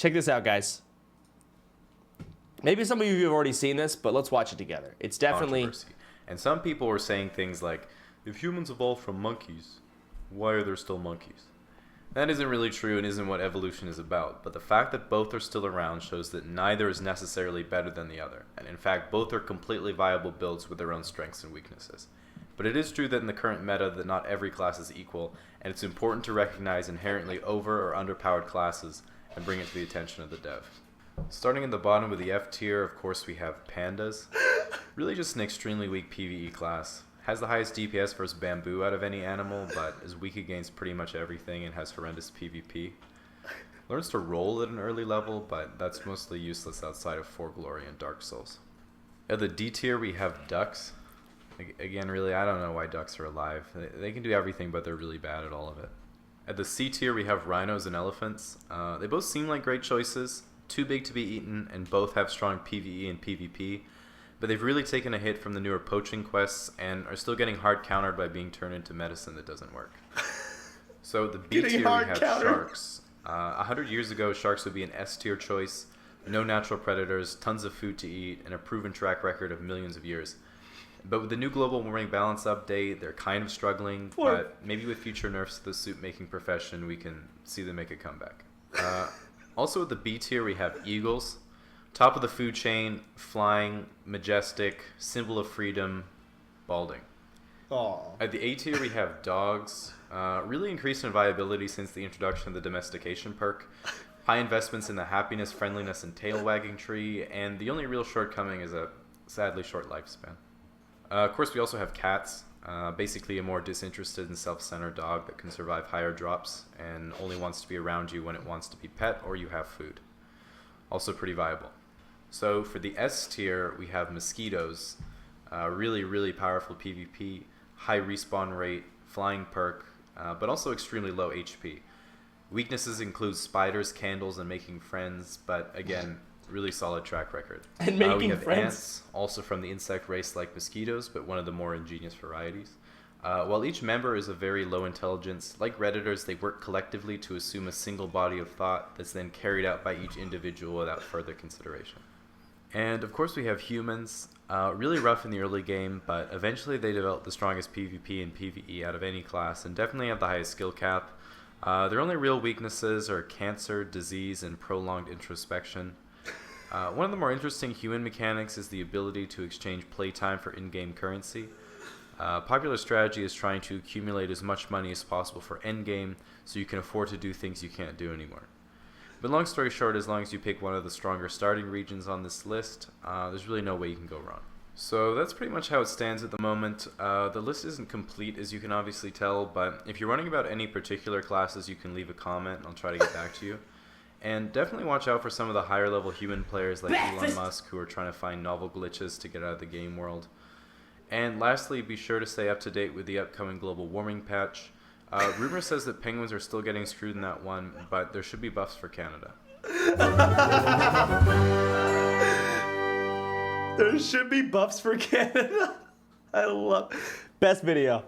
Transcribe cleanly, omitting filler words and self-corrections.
Check this out, guys. Maybe some of you have already seen this, but let's watch it together. It's definitely... Controversy. And some people were saying things like, if humans evolved from monkeys, why are there still monkeys? That isn't really true and isn't what evolution is about, but the fact that both are still around shows that neither is necessarily better than the other, and in fact both are completely viable builds with their own strengths and weaknesses. But it is true that in the current meta that not every class is equal, and it's important to recognize inherently over or underpowered classes and bring it to the attention of the dev. Starting at the bottom with the F tier, of course we have Pandas. Really just an extremely weak PvE class. Has the highest DPS versus bamboo out of any animal, but is weak against pretty much everything and has horrendous PvP. Learns to roll at an early level, but that's mostly useless outside of For Glory and Dark Souls. At the D tier we have ducks. Again, really, I don't know why ducks are alive. They can do everything, but they're really bad at all of it. At the C tier we have rhinos and elephants. They both seem like great choices, too big to be eaten, and both have strong PvE and PvP. But they've really taken a hit from the newer poaching quests and are still getting hard countered by being turned into medicine that doesn't work. So the B tier we have sharks. 100 years ago, sharks would be an S tier choice. No natural predators, tons of food to eat, and a proven track record of millions of years. But with the new global warming balance update, they're kind of struggling. But maybe with future nerfs to the soup-making profession, we can see them make a comeback. Also with the B tier, we have eagles. Top of the food chain, flying, majestic, symbol of freedom, balding. Aww. At the A tier, we have dogs. Really increased in viability since the introduction of the domestication perk. High investments in the happiness, friendliness, and tail wagging tree, and the only real shortcoming is a sadly short lifespan. Of course, we also have cats. Basically a more disinterested and self-centered dog that can survive higher drops and only wants to be around you when it wants to be pet or you have food. Also pretty viable. So for the S tier, we have mosquitoes. Really, really powerful PvP, high respawn rate, flying perk, but also extremely low HP. Weaknesses include spiders, candles, and making friends, but again, really solid track record. And making we have friends. ants, also from the insect race like mosquitoes, but one of the more ingenious varieties. While each member is of very low intelligence, like Redditors, they work collectively to assume a single body of thought that's then carried out by each individual without further consideration. And of course we have humans, really rough in the early game, but eventually they develop the strongest PvP and PvE out of any class and definitely have the highest skill cap. Their only real weaknesses are cancer, disease, and prolonged introspection. One of the more interesting human mechanics is the ability to exchange playtime for in-game currency. Popular strategy is trying to accumulate as much money as possible for endgame so you can afford to do things you can't do anymore. But long story short, as long as you pick one of the stronger starting regions on this list, there's really no way you can go wrong. So that's pretty much how it stands at the moment. The list isn't complete, as you can obviously tell, but if you're wondering about any particular classes, you can leave a comment and I'll try to get back to you. And definitely watch out for some of the higher level human players like Elon Musk who are trying to find novel glitches to get out of the game world. And lastly, be sure to stay up to date with the upcoming global warming patch. Rumor says that penguins are still getting screwed in that one, but there should be buffs for Canada. There should be buffs for Canada. I love... Best video.